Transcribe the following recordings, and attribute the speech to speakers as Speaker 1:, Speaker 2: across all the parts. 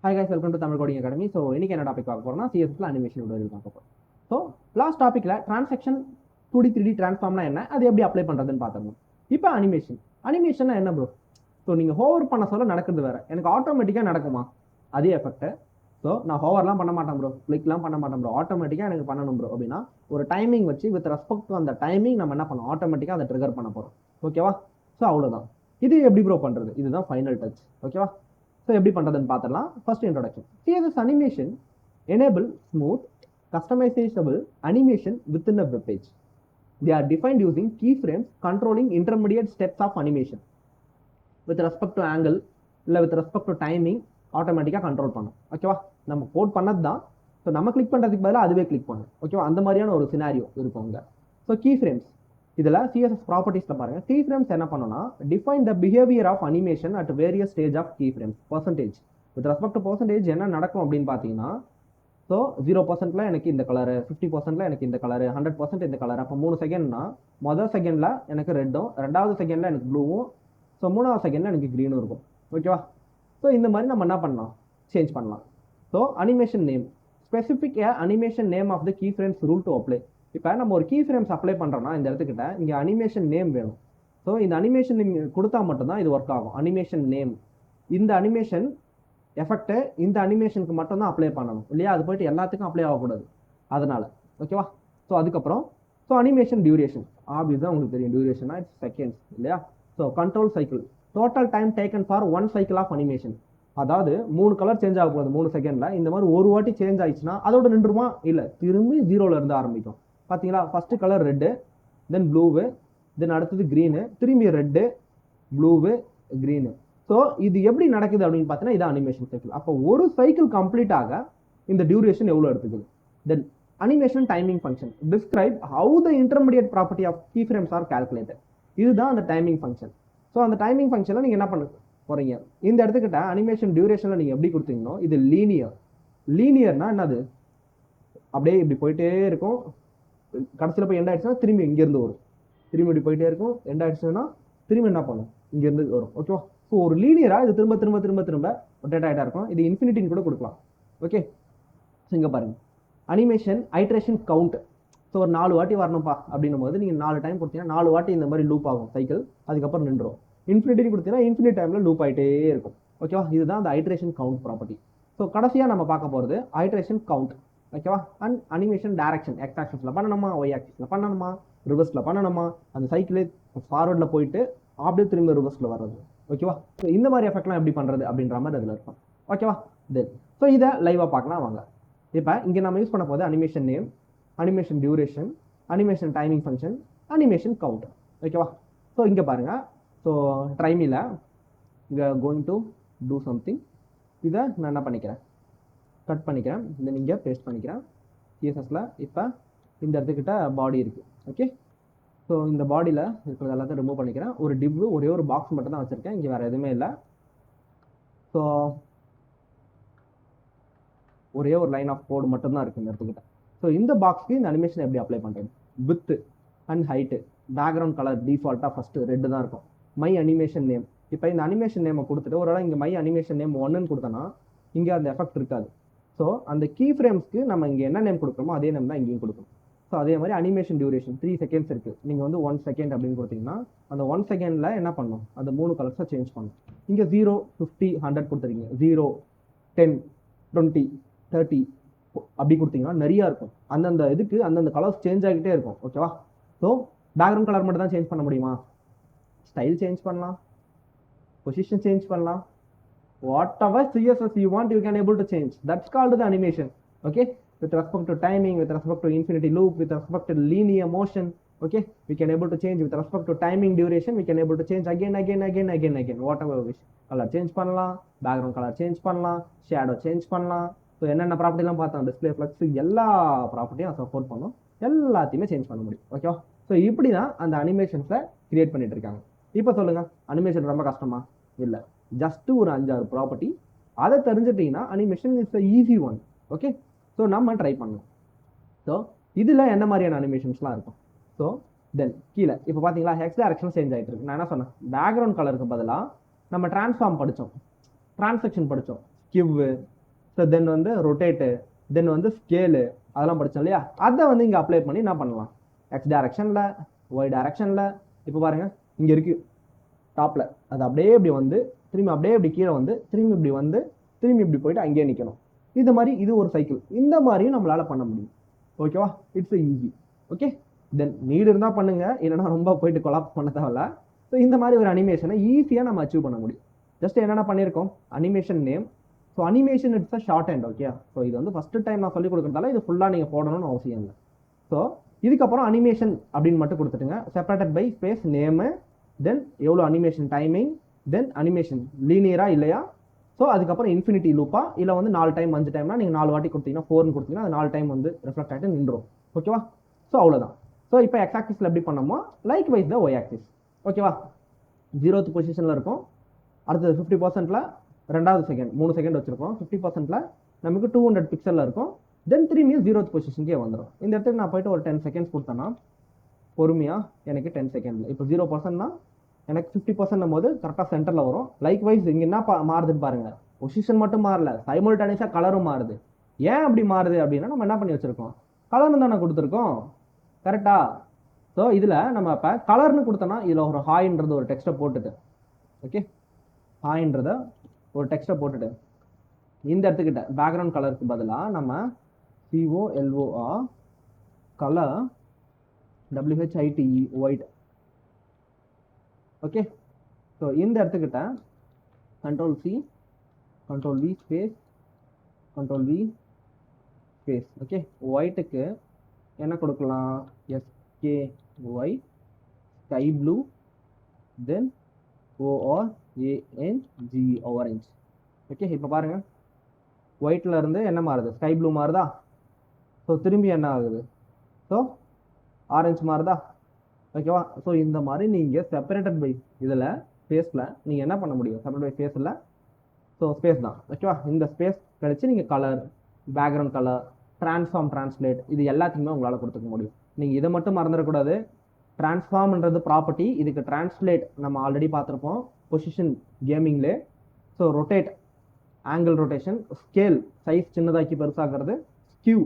Speaker 1: Hi guys, welcome to Tamil Coding Academy. So, இன்னைக்கு என்ன topic பார்க்க போறோம்னா CSS அனிமேஷன் வீடியோ பார்க்க போறோம். ஸோ லாஸ்ட் டாபிக்ல டிரான்சாக்ஷன் 2D 3D டிரான்ஸ்ஃபார்ம்னா என்ன, அது எப்படி அப்ளை பண்றதுன்னு பார்த்தோம். இப்போ அனிமேஷன் என்ன ப்ரோ? ஸோ நீங்க ஹோவர் பண்ண சொல்ல நடக்குது வேற, எனக்கு ஆட்டோமேட்டிக்கா நடக்குமா அதே எஃபெக்ட்? ஸோ நான் ஹோவர்லாம் பண்ண மாட்டேன் ப்ரோ, கிளிக்லாம் பண்ண மாட்டேன் ப்ரோ, ஆட்டோமேட்டிக்கா எனக்கு பண்ணணும் ப்ரோ அப்படின்னா ஒரு டைமிங் வச்சு வித் ரெஸ்பெக்ட் டு அந்த டைமிங் நம்ம என்ன பண்ணோம், ஆட்டோமேட்டிக்கா அதை ட்ரிகர் பண்ண போறோம். ஓகேவா? ஸோ அவ்வளோதான். இது எப்படி ப்ரோ பண்றது? இதுதான் ஃபைனல் டச். ஓகேவா? ஸோ எப்படி பண்ணுறதுன்னு பார்த்துடலாம். First introduction. CSS animation enable smooth customizable animation within a web page. They are defined using keyframes controlling intermediate steps of animation. With respect to angle, இல்லை with respect to timing, ஆட்டோமேட்டிக்காக control பண்ணும். ஓகேவா? நம்ம code பண்ணது தான். So நம்ம click பண்ணுறதுக்கு பதிலாக அதுவே கிளிக் பண்ணும். ஓகேவா? அந்த மாதிரியான ஒரு சினாரியோ இருக்கும் இங்கே. ஸோ keyframes இதில் CSS ப்ராப்பர்ட்டிஸில் பாருங்கள், keyframes என்ன பண்ணோம்னா define the behaviour of animation at various stage of keyframes. Percentage with respect to percentage என்ன நடக்கும் அப்படின்னு பார்த்தீங்கன்னா, ஸோ 0% எனக்கு இந்த கலரு, 50% எனக்கு இந்த கலரு, 100% இந்த கலர். அப்போ 3 செகண்ட்னா மொதல் செகண்டில் எனக்கு ரெட்டும், ரெண்டாவது செகண்டில் எனக்கு ப்ளூவும், ஸோ மூணாவது செகண்டில் எனக்கு க்ரீனும் இருக்கும். ஓகேவா? ஸோ இந்த மாதிரி நம்ம என்ன பண்ணலாம், சேஞ்ச் பண்ணலாம். So animation name specific animation name of the key frames rule to apply. இப்போ நம்ம ஒரு கீ ஃப்ரேம்ஸ் அப்ளை பண்ணுறோம்னா இந்த இடத்துக்கிட்ட இங்கே அனிமேஷன் நேம் வேணும். ஸோ இந்த அனிமேஷன் நேம் கொடுத்தா மட்டும்தான் இது ஒர்க் ஆகும். அனிமேஷன் நேம், இந்த அனிமேஷன் எஃபெக்ட் இந்த அனிமேஷனுக்கு மட்டும் தான் அப்ளை பண்ணணும் இல்லையா? அது போயிட்டு எல்லாத்துக்கும் அப்ளை ஆகக்கூடாது. அதனால ஓகேவா? ஸோ அதுக்கப்புறம் ஸோ அனிமேஷன் டியூரேஷன் ஆப்வியஸாக உங்களுக்கு தெரியும், டியூரேஷனா இட்ஸ் செகண்ட்ஸ் இல்லையா? So control cycle total time taken for 1 cycle of animation. அதாவது 3 கலர் சேஞ்ச் ஆக போகுது 3 செகண்டில். இந்த மாதிரி ஒரு வாட்டி சேஞ்ச் ஆயிடுச்சுன்னா அதோட நின்றுமா? இல்லை, திரும்பி 0ல இருந்து ஆரம்பிக்கும். பார்த்தீங்களா? ஃபர்ஸ்ட் கலர் ரெட்டு, தென் ப்ளூவு, தென் அடுத்தது க்ரீனு, திரும்பி ரெட்டு, ப்ளூவு, க்ரீனு. ஸோ இது எப்படி நடக்குது அப்படின்னு பார்த்தீங்கன்னா இது அனிமேஷன் சைக்கிள். அப்போ ஒரு சைக்கிள் கம்ப்ளீட் ஆக இந்த டியூரேஷன் எவ்வளோ எடுத்துக்குது? Then animation timing function describe how the intermediate property of key frames are calculated. இதுதான் அந்த டைமிங் ஃபங்க்ஷன். ஸோ அந்த டைமிங் ஃபங்க்ஷனில் நீங்கள் என்ன பண்ண போகிறீங்க, இந்த இடத்துக்கிட்ட அனிமேஷன் டியூரேஷனில் நீங்கள் எப்படி கொடுத்தீங்கன்னா இது லீனியர். லீனியர்னா என்னது? அப்படியே இப்படி போயிட்டே இருக்கும், கடைசியில் போய் எண்ட் ஆயிடுச்சுன்னா திரும்பி இங்கேருந்து வரும், திரும்பி இப்படி போயிட்டே இருக்கும், எண்ட் ஆயிடுச்சுன்னா திரும்பி என்ன பண்ணும், இங்கேருந்து வரும். ஓகேவா? ஸோ ஒரு லீனியராக இது திரும்ப திரும்ப திரும்ப திரும்ப ரொட்டேட் ஆகிட்டா இருக்கும். இது இன்ஃபினிட்டின்னு கூட கொடுக்கலாம். ஓகே, ஸோ இங்கே பாருங்க அனிமேஷன் ஐட்ரேஷன் கவுண்ட். ஸோ ஒரு 4 வாட்டி வரணும்ப்பா அப்படின்னும் போது நீங்கள் 4 டைம் கொடுத்தீங்கன்னா 4 வாட்டி இந்த மாதிரி லூப் ஆகும் சைக்கிள், அதுக்கப்புறம் நின்றுடும். இன்ஃபினிட்டின்னு கொடுத்தீங்கன்னா இன்ஃபினிட் டைமில் லூப் ஆகிட்டே இருக்கும். ஓகேவா? இதுதான் அந்த ஐட்ரேஷன் கவுண்ட் ப்ராப்பர்ட்டி. ஸோ கடைசியாக நம்ம பார்க்க போகிறது ஐட்ரேஷன் கவுண்ட். ஓகேவா? அண்ட் அனிமேஷன் டைரக்ஷன், எக்ஸ் ஆக்சிஸில் பண்ணணுமா, ஒய் ஆக்சிஸில் பண்ணணுமா, ரிவர்ஸில் பண்ணணுமா, அந்த சைக்கிளே ஃபார்வர்டில் போயிட்டு அப்படியே திரும்ப ரிவர்ஸில் வர்றது. ஓகேவா? ஸோ இந்த மாதிரி எஃபெக்ட்லாம் எப்படி பண்ணுறது அப்படின்ற மாதிரி அதில் இருக்கும். ஓகேவா? தென் ஸோ இதை லைவாக பார்க்கலாம் வாங்க. இப்போ இங்கே நம்ம யூஸ் பண்ண போது animation name, animation duration, animation timing function, animation count. ஓகேவா? ஸோ இங்கே பாருங்கள். ஸோ ட்ரைமில் இங்கே கோயிங் டு டூ சம்திங். இதை நான் என்ன பண்ணிக்கிறேன், கட் பண்ணிக்கிறேன், இதை நீங்கள் பேஸ்ட் பண்ணிக்கிறேன் CSSல. இப்போ இந்த இடத்துக்கிட்ட பாடி இருக்குது. ஓகே, ஸோ இந்த பாடியில் இருக்கிறது எல்லாத்தையும் ரிமூவ் பண்ணிக்கிறேன். ஒரு டிவ், ஒரே ஒரு பாக்ஸ் மட்டும் தான் வச்சுருக்கேன், இங்கே வேறு எதுவுமே இல்லை. ஸோ ஒரே ஒரு லைன் ஆஃப் கோடு மட்டும்தான் இருக்குது இந்த இடத்துக்கிட்ட. ஸோ இந்த பாக்ஸ்க்கு இந்த அனிமேஷன் எப்படி அப்ளை பண்ணுறது? With and height, background colour டிஃபால்ட்டாக ஃபஸ்ட்டு ரெட்டு தான் இருக்கும். மை அனிமேஷன் நேம், இப்போ இந்த அனிமேஷன் நேமை கொடுத்துட்டு ஒரு வேளை இங்கே மை அனிமேஷன் நேம் 1ன்னு கொடுத்தோன்னா இங்கே அந்த எஃபெக்ட் இருக்காது. ஸோ அந்த கீ ஃப்ரேம்ஸ்க்கு நம்ம இங்கே என்ன நேம் கொடுக்குறோமோ அதே நேம் தான் இங்கேயும் கொடுக்கணும். ஸோ அதே மாதிரி அனிமேஷன் டியூரேஷன் 3 செகண்ட்ஸ் இருக்குது. நீங்கள் வந்து 1 செகண்ட் அப்படின்னு கொடுத்தீங்கன்னா அந்த 1 செகண்டில் என்ன பண்ணும், அந்த 3 கலர்ஸை சேஞ்ச் பண்ணும். இங்கே 0, 50, 100 கொடுத்துருக்கீங்க, 0, 10, 20, 30 அப்படி கொடுத்தீங்கன்னா நிறையா இருக்கும். அந்தந்த இதுக்கு அந்தந்த கலர்ஸ் சேஞ்ச் ஆகிட்டே இருக்கும். ஓகேவா? ஸோ பேக்ரவுண்ட் கலர் மட்டும் தான் சேஞ்ச் பண்ண முடியுமா? ஸ்டைல் சேஞ்ச் பண்ணலாம், பொசிஷன் சேஞ்ச் பண்ணலாம், whatever CSS you want you can able to change. That's called the animation. Okay, with respect to timing, with respect to infinity loop, with respect to linear motion. Okay, we can able to change with respect to timing duration. We can able to change again whatever we wish. Color change பண்ணலாம், background color change பண்ணலாம், shadow change பண்ணலாம். So என்னென்ன ப்ராப்பர்ட்டிலாம் பார்த்தோம், display flux, எல்லா ப்ராப்பர்ட்டியும் support பண்ணும், எல்லாத்தையுமே change பண்ண முடியும். ஓகேவா? ஸோ இப்படி தான் அந்த அனிமேஷன்ஸை கிரியேட் பண்ணிட்டு இருக்காங்க. இப்போ சொல்லுங்கள், அனிமேஷன் ரொம்ப கஷ்டமா? இல்லை, ஜஸ்ட்டு ஒரு 5-6 ப்ராப்பர்ட்டி, அதை தெரிஞ்சிட்டிங்கன்னா animation it's a easy one. Okay, so நம்ம ட்ரை பண்ணலாம். ஸோ இதில் என்ன மாதிரியான அனிமேஷன்ஸ்லாம் இருக்கும்? ஸோ தென் கீழே இப்போ பார்த்தீங்களா எக்ஸ் டைரக்ஷன் சேஞ்ச் ஆகிட்டு இருக்கு. நான் என்ன சொன்னேன், பேக்ரவுண்ட் கலருக்கு பதிலாக நம்ம டிரான்ஸ்ஃபார்ம் படித்தோம், டிரான்சாக்ஷன் படித்தோம், கிவ்வு, ஸோ தென் வந்து ரொட்டேட்டு, தென் வந்து ஸ்கேலு, அதெல்லாம் படித்தோம் இல்லையா? அதை வந்து இங்கே அப்ளை பண்ணி என்ன பண்ணலாம்? எக்ஸ் டைரக்ஷனில், ஒய் டைரக்ஷனில், இப்போ பாருங்க இங்கே இருக்கு டாப்பில், அது அப்படியே இப்படி வந்து திரும்பி அப்படியே இப்படி கீழே வந்து திரும்பி இப்படி வந்து திரும்பி இப்படி போயிட்டு அங்கேயே நிற்கணும். இந்த மாதிரி இது ஒரு சைக்கிள். இந்த மாதிரியும் நம்மளால பண்ண முடியும். ஓகேவா? It's easy. Okay, then need இருந்தால் பண்ணுங்க, இல்லைன்னா ரொம்ப போயிட்டு கொலாப்ஸ் பண்ண தேவையில்ல. ஸோ இந்த மாதிரி ஒரு அனிமேஷனை ஈஸியாக நம்ம அச்சீவ் பண்ண முடியும். ஜஸ்ட் என்னென்ன பண்ணியிருக்கோம், animation name. So animation it's a short hand. Okay, so இது வந்து ஃபஸ்ட்டு டைம் நான் சொல்லிக் கொடுக்குறதால இது ஃபுல்லாக நீங்கள் போடணும்னு அவசியம் இல்லை. ஸோ இதுக்கப்புறம் அனிமேஷன் அப்படின்னு மட்டும் கொடுத்துட்டுங்க, செப்பரேட்டட் பை ஸ்பேஸ் நேமு, தென் எவ்வளோ அனிமேஷன் டைமிங், தென் அனிமேஷன் லீனியரா இல்லையா, ஸோ அதுக்கப்புறம் இன்ஃபினிட்டி லூப்பா, இல்லை வந்து 4 டைம் 5 டைம்னா நீங்கள் 4 வாட்டி கொடுத்தீங்கன்னா 4ன்னு கொடுத்தீங்கன்னா அது 4 டைம் வந்து ரிஃப்ளெக்ட் ஆகிட்டு நின்றுடும். ஓகேவா? ஸோ அவ்வளோதான். ஸோ இப்போ எக்ஸ் ஆக்சிஸில் எப்படி பண்ணோமோ like wise the why axis. ஓகேவா? 0th பொசிஷனில் இருக்கும். அடுத்தது 50%ல் 2வது செகண்ட் 3 செகண்ட் வச்சுருக்கோம். 50%ல் நமக்கு 200 பிக்சலில் இருக்கும். தென் திரும்பியும் 0th பொசிஷனுக்கே வந்துடும். இந்த இடத்துக்கு நான் போயிட்டு ஒரு 10 செகண்ட்ஸ் கொடுத்தேன்னா பொறுமையாக எனக்கு 10 செகண்டில் இப்போ 0%னா எனக்கு 50% போது கரெக்டாக சென்டரில் வரும். லைக் வைஸ் இங்கே என்ன மாறுதுன்னு பாருங்கள், பொசிஷன் மட்டும் மாறல, சைமல்டேனியஸாக கலரும் மாறுது. ஏன் அப்படி மாறுது அப்படின்னா நம்ம என்ன பண்ணி வச்சுருக்கோம், கலர்னு தானே கொடுத்துருக்கோம். கரெக்டா? ஸோ இதில் நம்ம இப்போ கலர்னு கொடுத்தோன்னா இதில் ஒரு ஹாய்ன்றது ஒரு டெக்ஸ்ட்டை போட்டுட்டு, ஓகே, ஹாய்ன்றத ஒரு டெக்ஸ்ட்டை போட்டுட்டு இந்த இடத்துக்கிட்ட பேக்ரவுண்ட் கலருக்கு பதிலாக நம்ம COLOR colour WHITE white. Okay, so இந்த இடத்துக்கிட்ட Ctrl+C Ctrl+V space Ctrl+V space. Okay, ஒயிட்டுக்கு என்ன கொடுக்கலாம், SKY sky blue, then ORANG orange. Okay, இப்போ பாருங்க ஒயிட்ல இருந்து என்ன மாறுது, ஸ்கை ப்ளூ மாறுதா. ஸோ திரும்பி என்ன ஆகுது, ஸோ ஆரஞ்சு மாறுதா. ஓகேவா? ஸோ இந்த மாதிரி நீங்கள் செப்பரேட்டட் பை இதில் ஸ்பேஸில் நீங்கள் என்ன பண்ண முடியும், செப்பரேட் பை ஸ்பேஸில், ஸோ ஸ்பேஸ் தான். ஓகேவா? இந்த ஸ்பேஸ் கழிச்சு நீங்கள் colour, background colour, transform, translate, இது எல்லாத்தையுமே உங்களால் கொடுத்துக்க முடியும். நீங்கள் இதை மட்டும் மறந்துடக்கூடாது. ட்ரான்ஸ்ஃபார்ம்ன்றது ப்ராப்பர்ட்டி, இதுக்கு ட்ரான்ஸ்லேட் நம்ம ஆல்ரெடி பார்த்துருப்போம் பொசிஷன் கேமிங்லே. So rotate angle rotation, scale size சின்னதாக்கி பெருசாகிறது, ஸ்கியூ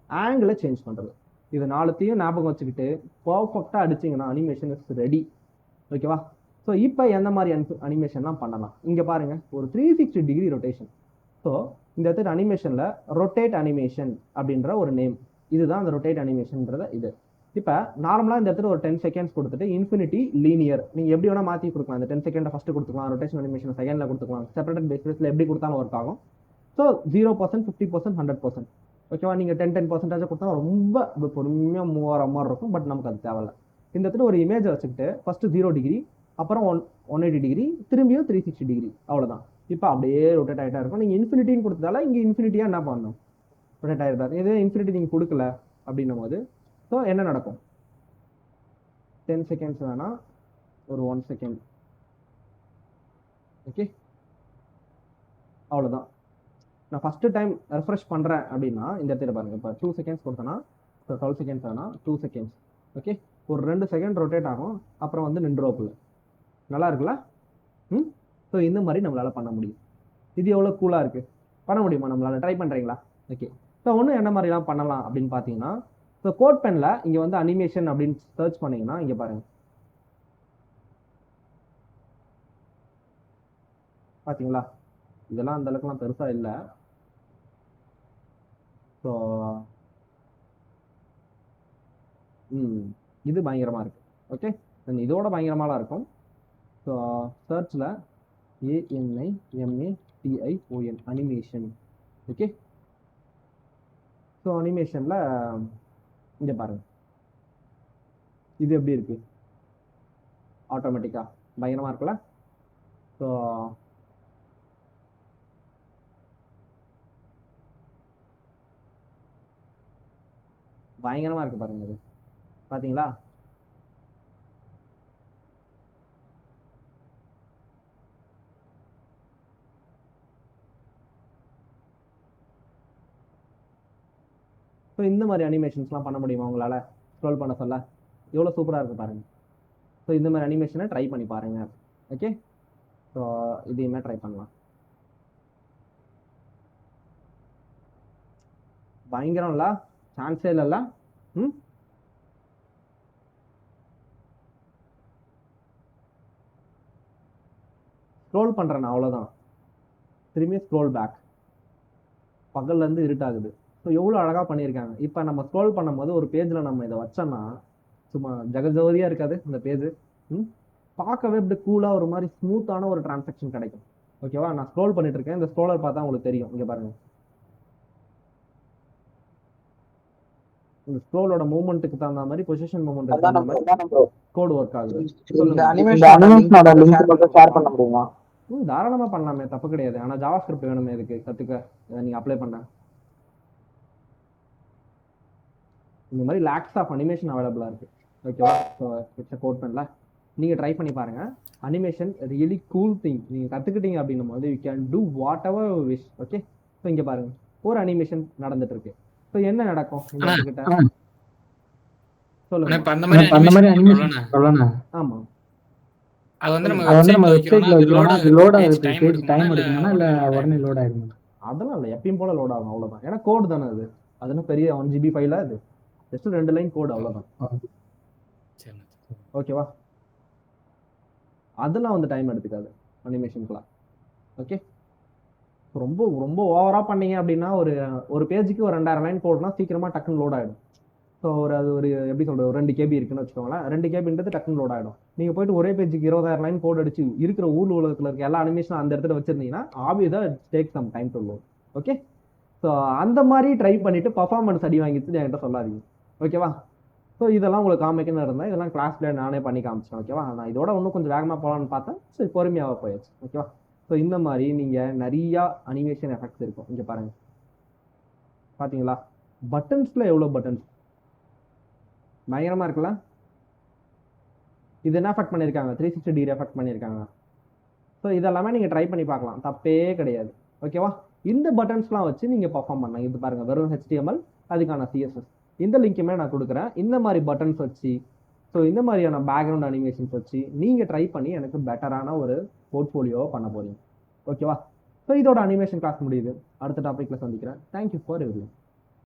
Speaker 1: ஆங்கிளை சேஞ்ச் பண்ணுறது. இது 4த்தையும் ஞாபகம் வச்சுக்கிட்டு பர்ஃபெக்டாக அடிச்சிங்கன்னா அனிமேஷன் இஸ் ரெடி. ஓகேவா? ஸோ இப்போ எந்த மாதிரி அனிமேஷன்லாம் பண்ணலாம், இங்கே பாருங்கள் ஒரு 360 டிகிரி ரொட்டேஷன். ஸோ இந்த இடத்துல அனிமேஷனில் ரொட்டேட் அனிமேஷன் அப்படின்ற ஒரு நேம், இதுதான் அந்த ரொட்டேட் அனிமேஷன்ன்றத. இது இப்போ நார்மலாக இந்த இடத்துல ஒரு 10 செகண்ட்ஸ் கொடுத்துட்டு இன்ஃபினிட்டி லீனியர் நீங்கள் எப்படி வேணால் மாற்றி கொடுக்கலாம். இந்த 10 செகண்டை ஃபஸ்ட்டு கொடுத்துக்கலாம், ரொட்டேஷன் அனிமேஷன் செகண்டில் கொடுத்துக்கலாம், செப்பரேட் பேஸில் எப்படி கொடுத்தாலும் ஒர்க் ஆகும். ஸோ 0%, 50%, 100%. ஓகேவா? நீங்கள் 10% கொடுத்தா ரொம்ப பொறுமையாக மூவ் ஆகிற மாதிரி இருக்கும். பட் நமக்கு அது தேவையில்லை. இந்த இடத்துல ஒரு இமேஜை வச்சுக்கிட்டு ஃபஸ்ட்டு 0 டிகிரி, அப்புறம் 180 டிகிரி, திரும்பியும் 360 டிகிரி, அவ்வளோதான். இப்போ அப்படியே ரொட்டேட் ஆகிட்டா இருக்கும். நீங்கள் இன்ஃபினிட்டின்னு கொடுத்ததால இங்கே இன்ஃபினிட்டியாக என்ன பண்ணணும், ரொட்டேட் ஆகிருந்தாரு. இதே இன்ஃபினிட்டி நீங்கள் கொடுக்கல அப்படின்னும் போது ஸோ என்ன நடக்கும், 10 செகண்ட்ஸ் வேணால் ஒரு 1 செகண்ட். ஓகே, அவ்வளோதான். நான் ஃபஸ்ட்டு டைம் ரெஃப்ரெஷ் பண்ணுறேன் அப்படின்னா இந்த இடத்துல பாருங்கள், இப்போ 2 செகண்ட்ஸ் கொடுத்தேன்னா ஸோ 12 செகண்ட்ஸ் வேணால் 2 செகண்ட்ஸ். ஓகே, ஒரு 2 செகண்ட் ரொட்டேட் ஆகும், அப்புறம் வந்து நின்றுவோப்புல. நல்லா இருக்குல்ல? ஸோ இந்த மாதிரி நம்மளால் பண்ண முடியும். இது எவ்வளோ கூலாக இருக்குது, பண்ண முடியுமா நம்மளால்? ட்ரை பண்ணுறீங்களா? ஓகே, ஸோ ஒன்றும் என்ன மாதிரிலாம் பண்ணலாம் அப்படின்னு பார்த்தீங்கன்னா, ஸோ கோட் பெனில் இங்கே வந்து அனிமேஷன் அப்படின்னு சர்ச் பண்ணிங்கன்னா இங்கே பாருங்கள், பார்த்தீங்களா? இதெல்லாம் அந்த அளவுக்குலாம் பெருசாக இல்லை. ஸோ இது பயங்கரமாக இருக்குது. ஓகே, தென் இதோட பயங்கரமாலாம் இருக்கும். ஸோ சர்ச்சில் ANIMATION அனிமேஷன். ஓகே, ஸோ அனிமேஷனில் இங்கே பாருங்கள் இது எப்படி இருக்குது, ஆட்டோமேட்டிக்காக பயங்கரமாக இருக்குல்ல? ஸோ பயங்கரமாக இருக்குது பாருங்கள், இது பார்த்தீங்களா? ஸோ இந்த மாதிரி அனிமேஷன்ஸ்லாம் பண்ண முடியுமா உங்களால்? ஸ்க்ரோல் பண்ண சொல்ல எவ்வளோ சூப்பராக இருக்குது பாருங்கள். ஸோ இந்த மாதிரி அனிமேஷனை ட்ரை பண்ணி பாருங்கள். ஓகே, ஸோ இதையுமே ட்ரை பண்ணலாம். பயங்கரம் இல்ல, சான்ஸே இல்லைல்ல. ம் ஸ்க்ரோல் பண்றேன் அவ்வளவுதான், திரும்பி ஸ்க்ரோல் பேக், பகல்ல இருந்து இருட்டாகுது. ஸோ எவ்வளோ அழகா பண்ணியிருக்காங்க. இப்போ நம்ம ஸ்க்ரோல் பண்ணும்போது ஒரு பேஜ்ல நம்ம இதை வச்சோம்னா சும்மா ஜெகஜோதியா இருக்காது இந்த பேஜ். ம் பார்க்கவே இப்படி கூலா ஒரு மாதிரி ஸ்மூத்தான ஒரு டிரான்சாக்ஷன் கிடைக்கும். ஓகேவா, நான் ஸ்க்ரோல் பண்ணிட்டு இருக்கேன், இந்த ஸ்க்ரோலர் பார்த்தா உங்களுக்கு தெரியும். இங்க பாருங்க, இந்த ஸ்க்ரோலோட மூவ்மெண்ட்டுக்கு தகுந்த மாதிரி, பொசிஷன் மூவ்மெண்ட்டுக்கு தகுந்த மாதிரி கோட் ஒர்க் ஆகுது.
Speaker 2: இந்த
Speaker 1: சொல்லுங்க.
Speaker 2: அனிமேஷனோட லிங்க் மட்டும் ஷேர் பண்ண முடியுமா?
Speaker 1: தாராளமா பண்ணலாமே, தப்பு கிடையாது. ஆனா ஜாவா ஸ்கிரிப்ட் வேணுமே இதுக்கு கத்துக்க, நீங்க அப்ளை பண்ண. இந்த மாதிரி லேக்ஸ் ஆஃப் அனிமேஷன் அவைலபிளா இருக்கு. ஓகேவா, ஸோ இட்ஸ் கோட் பண்ணல, நீங்க ட்ரை பண்ணி பாருங்க. Animation really cool thing. நீங்க கத்துக்கிட்டீங்க அப்படின்னும் போது you can do what ever wish. Okay, so இங்க பாருங்க, ஒரு அனிமேஷன் நடந்துட்டு இருக்கு. ஸோ என்ன நடக்கும் இந்த இடத்துக்கிட்ட சொல்லுங்க.
Speaker 2: அந்த மாதிரி அனிமேஷன் சொல்லணும்.
Speaker 1: ஆமா,
Speaker 2: அது வந்து நம்ம வெப்சைட்ல வைக்கிறோம்னா அது லோட் ஆகுது, பேஜ் டைம் எடுக்குமா இல்ல உடனே லோட் ஆயிடுமா?
Speaker 1: அதெல்லாம் இல்லை, எப்பயும் போல லோட் ஆகும், அவ்வளவுதான். ஏன்னா கோட் தானே அது, அதுன்னு பெரிய 1 GB ஃபைல அது ஜஸ்ட் 2 லைன் கோட், அவ்வளவுதான். ஓகேவா, அதெல்லாம் வந்து டைம் எடுத்துக்காது அனிமேஷனுக்குலாம். ஓகே, ரொம்ப ரொம்ப ஓவரா பண்ணீங்க அப்படின்னா ஒரு பேஜுக்கு ஒரு 2000 லைன் கோட்னா சீக்கிரமா டக்குன்னு லோட் ஆயிடும். ஸோ அது ஒரு எப்படி சொல்றது, ஒரு 2 KB இருக்குன்னு வச்சுக்கோங்களேன், 2 KBன்றது டக்குன்னு லோட் ஆயிடும். நீங்க போயிட்டு ஒரே பேஜுக்கு 20,000 லைன் கோட் அடிச்சு இருக்கிற உலகத்துல இருக்க எல்லா அனிமேஷனும் அந்த இடத்துல வச்சிருந்தீங்கன்னா ஆப்வியஸா take some time to load. Okay, so அந்த மாதிரி ட்ரை பண்ணிட்டு பர்ஃபார்மன்ஸ் அடி வாங்கிட்டு என்கிட்ட சொல்லாதீங்க. ஓகேவா, ஸோ இதெல்லாம் உங்களுக்கு காமிக்கணும்னு இருந்தால் இதெல்லாம் கிளாஸ்ல நானே பண்ணி காமிச்சேன். ஓகேவா, நான் இதோட இன்னும் கொஞ்சம் வேகமாக போகலான்னு பார்த்தேன், சரி பொறுமையாக போயாச்சு. ஓகேவா, ஸோ இந்த மாதிரி நீங்கள் நிறையா அனிமேஷன் எஃபெக்ட்ஸ் இருக்கும். இங்கே பாருங்க, பார்த்தீங்களா பட்டன்ஸில் எவ்வளோ பட்டன்ஸ் பயங்கரமாக இருக்குல்ல. இது என்ன எஃபெக்ட் பண்ணியிருக்காங்க, 360 டிகிரி எஃபெக்ட் பண்ணியிருக்காங்க. ஸோ இதெல்லாமே நீங்கள் ட்ரை பண்ணி பார்க்கலாம், தப்பே கிடையாது. ஓகேவா, இந்த பட்டன்ஸ்லாம் வச்சு நீங்கள் பர்ஃபார்ம் பண்ணலாம். இது பாருங்க, வெறும் HTML, அதுக்கான CSS. இந்த லிங்க்குமே நான் கொடுக்குறேன். இந்த மாதிரி பட்டன்ஸ் வச்சு, ஸோ இந்த மாதிரியான பேக்ரவுண்ட் அனிமேஷன்ஸ் வச்சு நீங்கள் ட்ரை பண்ணி எனக்கு பெட்டரான ஒரு போர்ட்ஃபோலியோவை பண்ண போறீங்க. ஓகேவா, ஸோ இதோட அனிமேஷன் கிளாஸ் முடியுது. அடுத்த டாபிக்ல சந்திக்கிறேன். Thank you for everything.